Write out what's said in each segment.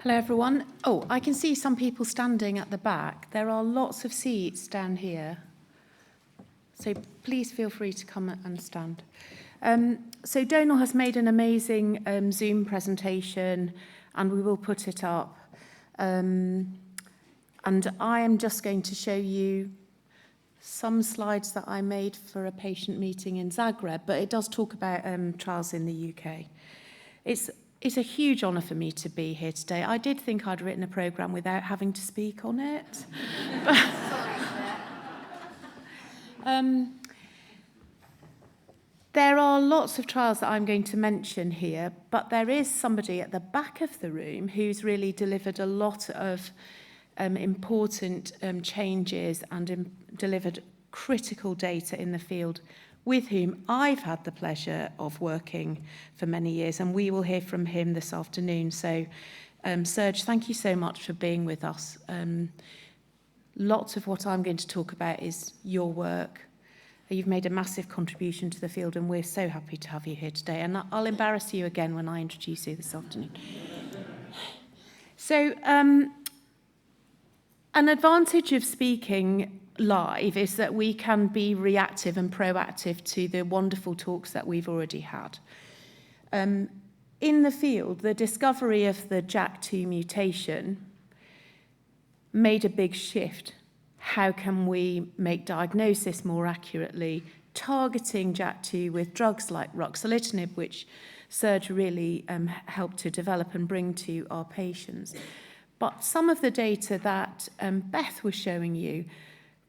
Hello everyone. Oh, I can see some people standing at the back. There are lots of seats down here. So please feel free to come and stand. So Donal has made an amazing Zoom presentation and we will put it up. And I am just going to show you some slides that I made for a patient meeting in Zagreb, but it does talk about trials in the UK. It's a huge honour for me to be here today. I did think I'd written a programme without having to speak on it. There are lots of trials that I'm going to mention here, but there is somebody at the back of the room who's really delivered a lot of important changes and delivered critical data in the field, with whom I've had the pleasure of working for many years, and we will hear from him this afternoon. So, Serge, thank you so much for being with us. Lots of what I'm going to talk about is your work. You've made a massive contribution to the field, and we're so happy to have you here today. And I'll embarrass you again when I introduce you this afternoon. So, an advantage of speaking live is that we can be reactive and proactive to the wonderful talks that we've already had. In the field, the discovery of the JAK2 mutation made a big shift. How can we make diagnosis more accurately, targeting JAK2 with drugs like ruxolitinib, which Serge really helped to develop and bring to our patients. But some of the data that Beth was showing you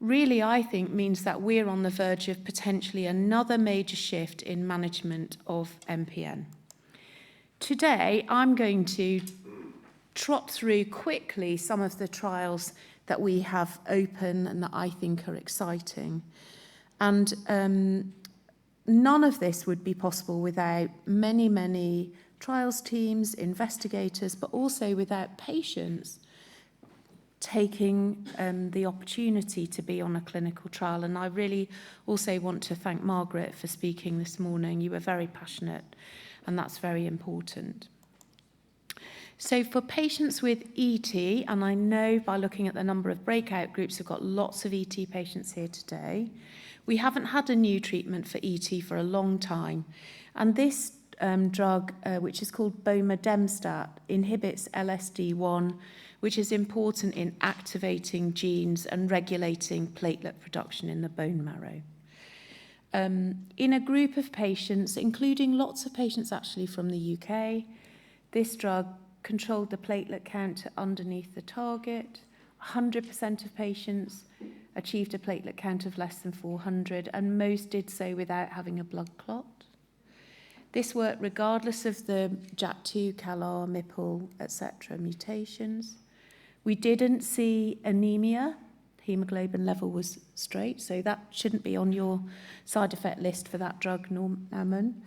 really, I think, means that we're on the verge of potentially another major shift in management of MPN. Today, I'm going to trot through quickly some of the trials that we have open and that I think are exciting. And none of this would be possible without many, many trials teams, investigators, but also without patients taking the opportunity to be on a clinical trial. And I really also want to thank Margaret for speaking this morning. You were very passionate, and that's very important. So for patients with ET, and I know by looking at the number of breakout groups, we've got lots of ET patients here today. We haven't had a new treatment for ET for a long time. And this drug, which is called bomedemstat, inhibits LSD1, which is important in activating genes and regulating platelet production in the bone marrow. In a group of patients, including lots of patients actually from the UK, this drug controlled the platelet count to underneath the target. 100% of patients achieved a platelet count of less than 400, and most did so without having a blood clot. This worked regardless of the JAK2, CALR, MPL, etc. mutations. We didn't see anemia. Hemoglobin level was straight, so that shouldn't be on your side effect list for that drug, Norman.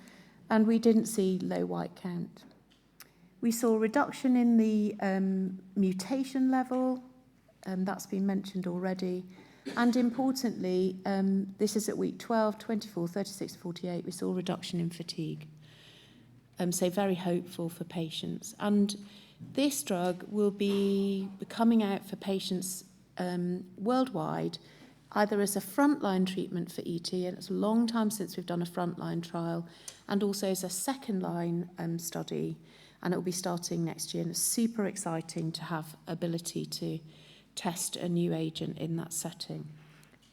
And we didn't see low white count. We saw a reduction in the mutation level, that's been mentioned already. And importantly, this is at week 12, 24, 36, 48, we saw a reduction in fatigue. So very hopeful for patients. And this drug will be coming out for patients worldwide, either as a frontline treatment for ET, and it's a long time since we've done a frontline trial, and also as a second-line study, and it will be starting next year. And it's super exciting to have ability to test a new agent in that setting.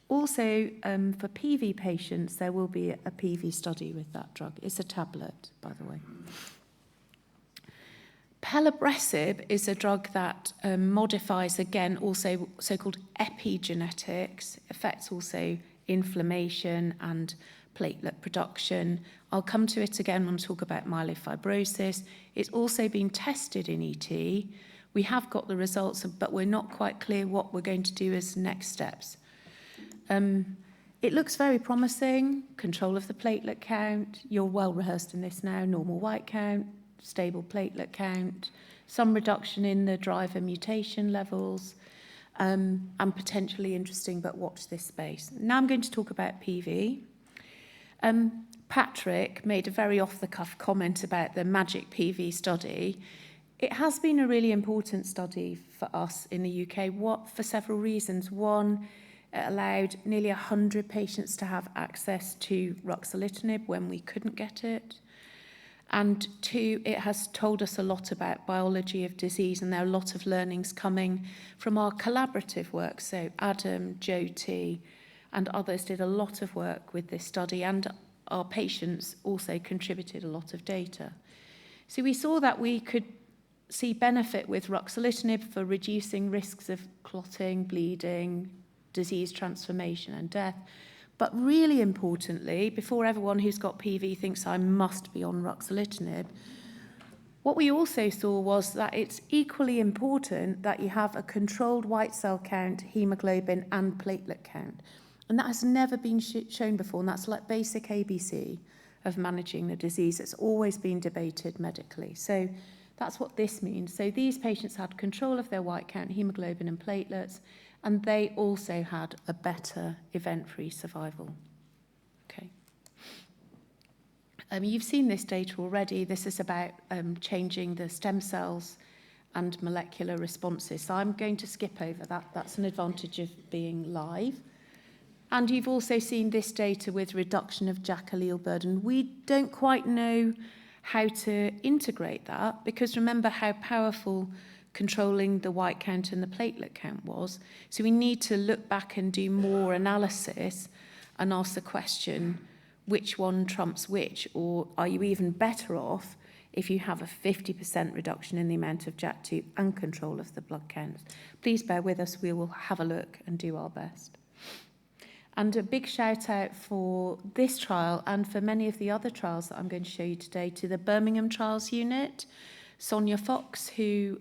Also, for PV patients, there will be a PV study with that drug. It's a tablet, by the way. Pelabresib is a drug that modifies, again, also so-called epigenetics, affects also inflammation and platelet production. I'll come to it again when I talk about myelofibrosis. It's also been tested in ET. We have got the results, but we're not quite clear what we're going to do as next steps. It looks very promising, control of the platelet count. You're well rehearsed in this now, normal white count, stable platelet count, some reduction in the driver mutation levels, and potentially interesting, but watch this space. Now I'm going to talk about PV. Patrick made a very off-the-cuff comment about the MAGIC PV study. It has been a really important study for us in the UK, for several reasons. One, it allowed nearly 100 patients to have access to ruxolitinib when we couldn't get it. And two, it has told us a lot about biology of disease, and there are a lot of learnings coming from our collaborative work. So Adam, Jyoti, and others did a lot of work with this study, and our patients also contributed a lot of data. So we saw that we could see benefit with ruxolitinib for reducing risks of clotting, bleeding, disease transformation and death. But really importantly, before everyone who's got PV thinks I must be on ruxolitinib, what we also saw was that it's equally important that you have a controlled white cell count, hemoglobin and platelet count. And that has never been shown before, and that's like basic ABC of managing the disease. It's always been debated medically. So that's what this means. So these patients had control of their white count, hemoglobin and platelets, and they also had a better event-free survival. Okay. You've seen this data already. This is about changing the stem cells and molecular responses. So I'm going to skip over that. That's an advantage of being live. And you've also seen this data with reduction of JAK allele burden. We don't quite know how to integrate that, because remember how powerful controlling the white count and the platelet count was. So we need to look back and do more analysis and ask the question, which one trumps which? Or are you even better off if you have a 50% reduction in the amount of JAK2 and control of the blood counts? Please bear with us. We will have a look and do our best. And a big shout out for this trial and for many of the other trials that I'm going to show you today to the Birmingham Trials Unit. Sonia Fox, who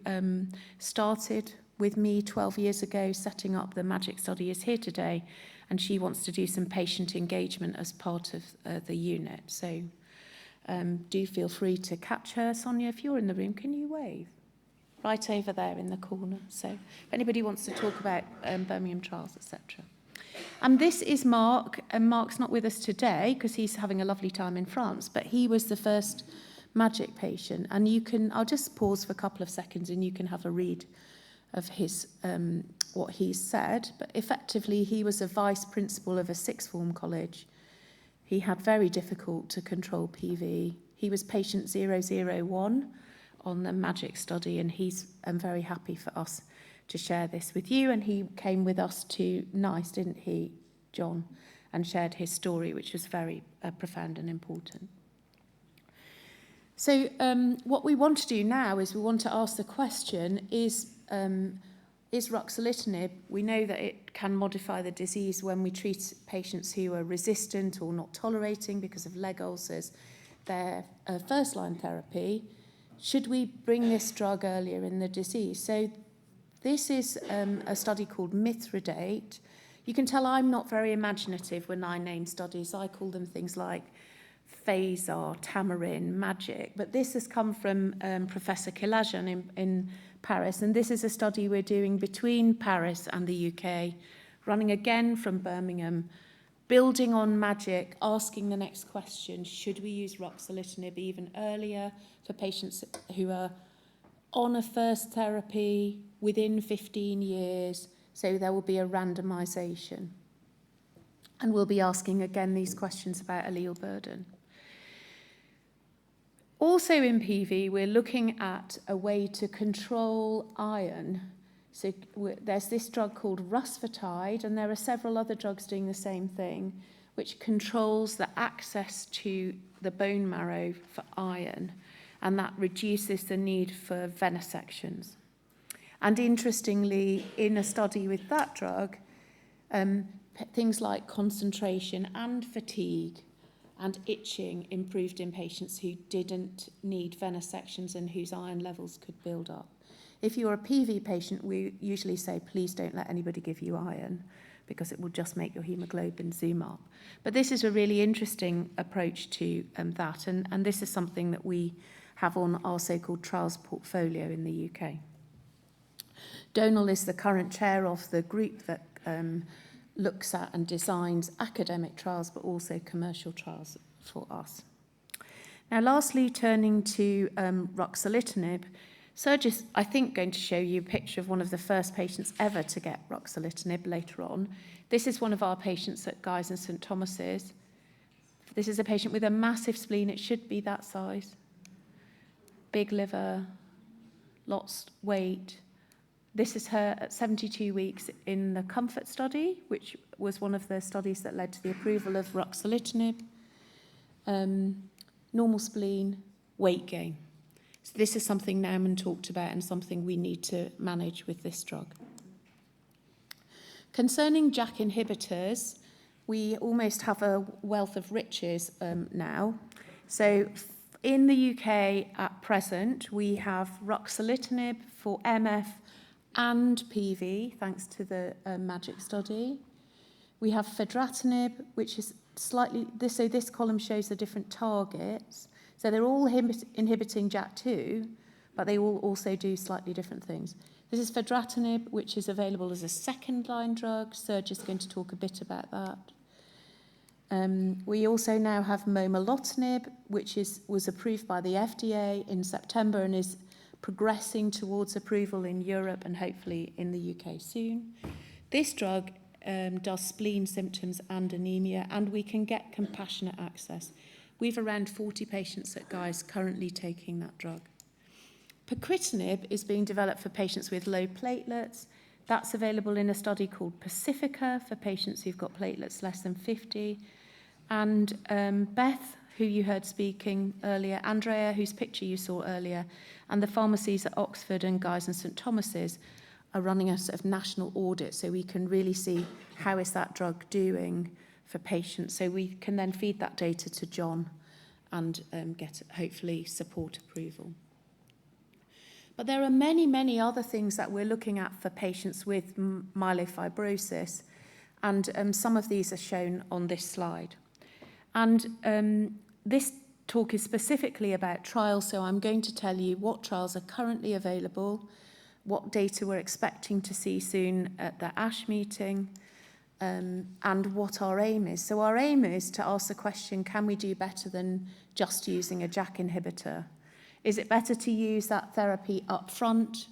started with me 12 years ago setting up the MAGIC study, is here today, and she wants to do some patient engagement as part of the unit. So do feel free to catch her. Sonia, if you're in the room, can you wave? Right over there in the corner. So if anybody wants to talk about Birmingham Trials, etc. And this is Mark, and Mark's not with us today because he's having a lovely time in France, but he was the first MAGIC patient. And you can, I'll just pause for a couple of seconds and you can have a read of his what he's said. But effectively, he was a vice principal of a sixth form college. He had very difficult to control PV. He was patient 001 on the MAGIC study, and he's very happy for us to share this with you. And he came with us to NICE, didn't he, John, and shared his story, which was very profound and important. So what we want to do now is we want to ask the question, is ruxolitinib, we know that it can modify the disease when we treat patients who are resistant or not tolerating because of leg ulcers, their first-line therapy. Should we bring this drug earlier in the disease? So this is a study called Mithridate. You can tell I'm not very imaginative when I name studies. I call them things like Phasar, Tamarin, MAGIC. But this has come from Professor Kilajan in Paris. And this is a study we're doing between Paris and the UK, running again from Birmingham, building on MAGIC, asking the next question, should we use ruxolitinib even earlier for patients who are on a first therapy within 15 years, so there will be a randomization. And we'll be asking again these questions about allele burden. Also in PV, we're looking at a way to control iron. So there's this drug called rusfertide, and there are several other drugs doing the same thing, which controls the access to the bone marrow for iron, and that reduces the need for venesections. And interestingly, in a study with that drug, things like concentration and fatigue and itching improved in patients who didn't need venesections and whose iron levels could build up. If you're a PV patient, we usually say, please don't let anybody give you iron because it will just make your hemoglobin zoom up. But this is a really interesting approach to that, and this is something that we have on our so-called trials portfolio in the UK. Donal is the current chair of the group that looks at and designs academic trials, but also commercial trials for us. Now, lastly, turning to ruxolitinib. Serge is, I think, going to show you a picture of one of the first patients ever to get ruxolitinib later on. This is one of our patients at Guy's and St Thomas's. This is a patient with a massive spleen. It should be that size. Big liver, lots weight. This is her at 72 weeks in the COMFORT study, which was one of the studies that led to the approval of ruxolitinib. Normal spleen, weight gain. So this is something Naumann talked about and something we need to manage with this drug. Concerning JAK inhibitors, we almost have a wealth of riches now. So in the UK at present, we have ruxolitinib for MF and PV, thanks to the MAGIC study. We have fedratinib, which is slightly, so this column shows the different targets. So they're all inhibiting JAK2, but they all also do slightly different things. This is fedratinib, which is available as a second-line drug. Serge is going to talk a bit about that. We also now have momelotinib, which was approved by the FDA in September and is progressing towards approval in Europe and hopefully in the UK soon. This drug does spleen symptoms and anemia, and we can get compassionate access. We've around 40 patients at Guy's currently taking that drug. Pacritinib is being developed for patients with low platelets. That's available in a study called Pacifica for patients who've got platelets less than 50. And Beth, who you heard speaking earlier, Andrea, whose picture you saw earlier, and the pharmacies at Oxford and Guy's and St Thomas's are running a sort of national audit so we can really see how is that drug doing for patients. So we can then feed that data to John and get, hopefully, support approval. But there are many, many other things that we're looking at for patients with myelofibrosis, and some of these are shown on this slide. And this talk is specifically about trials, so I'm going to tell you what trials are currently available, what data we're expecting to see soon at the ASH meeting, and what our aim is. So our aim is to ask the question, can we do better than just using a JAK inhibitor? Is it better to use that therapy up front,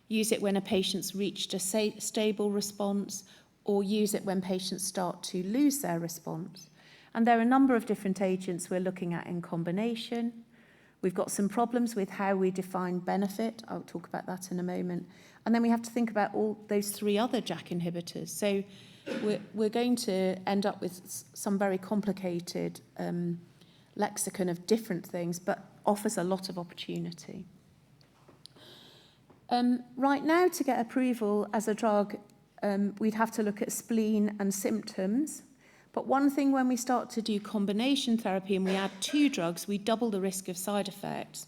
use it when a patient's reached a stable response, or use it when patients start to lose their response? And there are a number of different agents we're looking at in combination. We've got some problems with how we define benefit. I'll talk about that in a moment. And then we have to think about all those three other JAK inhibitors. So we're going to end up with some very complicated lexicon of different things, but offers a lot of opportunity. Right now, to get approval as a drug, we'd have to look at spleen and symptoms. But one thing, when we start to do combination therapy and we add two drugs, we double the risk of side effects.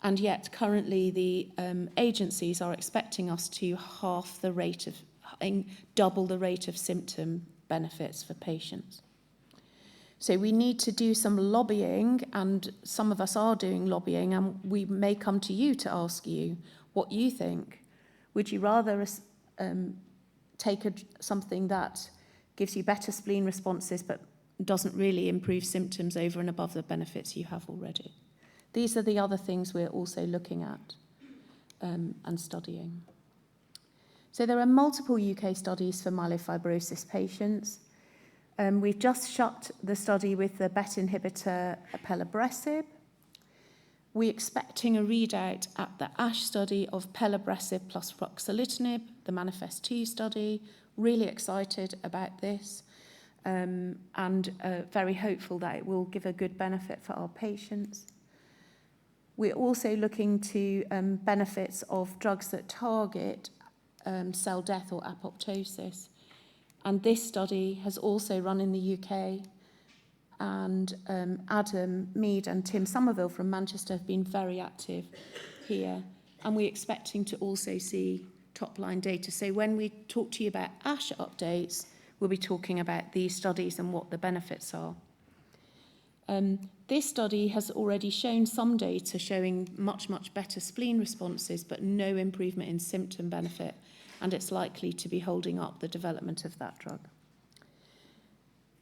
And yet, currently, the agencies are expecting us to double the rate of symptom benefits for patients. So we need to do some lobbying, and some of us are doing lobbying, and we may come to you to ask you what you think. Would you rather take something that gives you better spleen responses but doesn't really improve symptoms over and above the benefits you have already? These are the other things we're also looking at and studying. So there are multiple UK studies for myelofibrosis patients. We've just shut the study with the BET inhibitor pelabresib. We're expecting a readout at the ASH study of pelabresib plus ruxolitinib, the MANIFEST-2 study. Really excited about this and very hopeful that it will give a good benefit for our patients. We're also looking to benefits of drugs that target cell death or apoptosis. And this study has also run in the UK, and Adam Mead and Tim Somerville from Manchester have been very active here. And we're expecting to also see top-line data. So when we talk to you about ASH updates, we'll be talking about these studies and what the benefits are. This study has already shown some data showing much, much better spleen responses, but no improvement in symptom benefit, and it's likely to be holding up the development of that drug.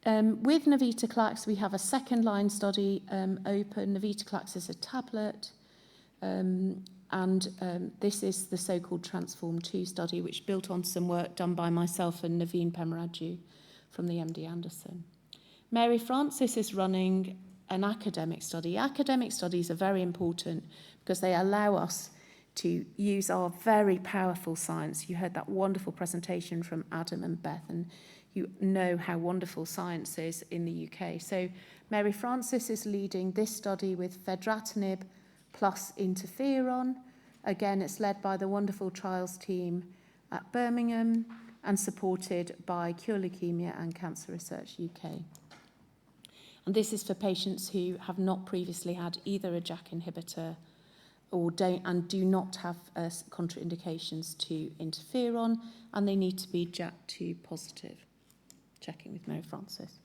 With navitoclax, we have a second-line study open. Navitoclax is a tablet. This is the so-called Transform 2 study, which built on some work done by myself and Naveen Pemaraju from the MD Anderson. Mary Frances is running an academic study. Academic studies are very important because they allow us to use our very powerful science. You heard that wonderful presentation from Adam and Beth, and you know how wonderful science is in the UK. So Mary Frances is leading this study with fedratinib plus interferon. Again, it's led by the wonderful trials team at Birmingham and supported by Cure Leukemia and Cancer Research UK. And this is for patients who have not previously had either a JAK inhibitor or do not have contraindications to interferon, and they need to be JAK2 positive. Checking with Mary Frances.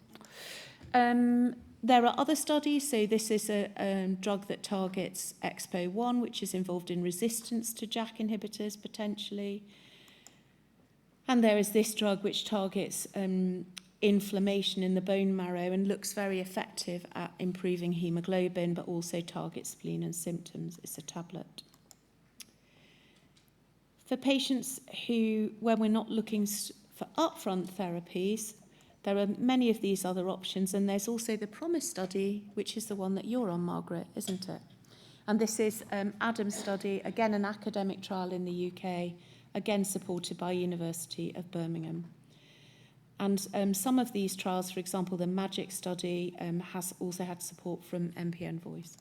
There are other studies. So this is a drug that targets EXPO1, which is involved in resistance to JAK inhibitors potentially. And there is this drug which targets inflammation in the bone marrow and looks very effective at improving hemoglobin, but also targets spleen and symptoms. It's a tablet. For patients where we're not looking for upfront therapies, there are many of these other options, and there's also the PROMISE study, which is the one that you're on, Margaret, isn't it? And this is Adam's study, again an academic trial in the UK, again supported by University of Birmingham. And some of these trials, for example, the MAGIC study, has also had support from MPN Voice.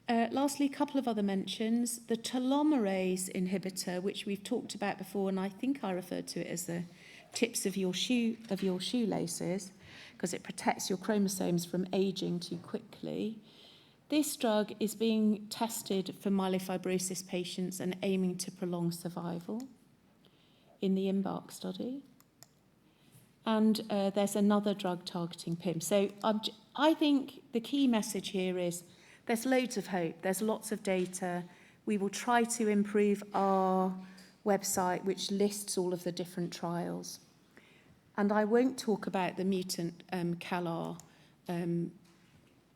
Lastly, a couple of other mentions. The telomerase inhibitor, which we've talked about before, and I think I referred to it as the tips of your shoelaces, because it protects your chromosomes from aging too quickly. This drug is being tested for myelofibrosis patients and aiming to prolong survival in the EMBARK study. And there's another drug targeting PIM. So I think the key message here is there's loads of hope. There's lots of data. We will try to improve our website, which lists all of the different trials. And I won't talk about the mutant CALR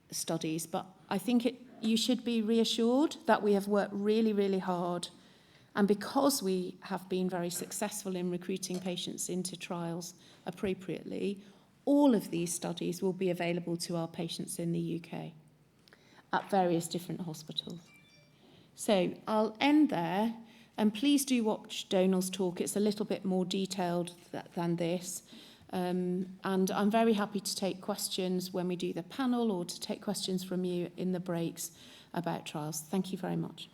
studies, but I think you should be reassured that we have worked really, really hard. And because we have been very successful in recruiting patients into trials appropriately, all of these studies will be available to our patients in the UK at various different hospitals. So I'll end there, and please do watch Donal's talk. It's a little bit more detailed than this. And I'm very happy to take questions when we do the panel or to take questions from you in the breaks about trials. Thank you very much.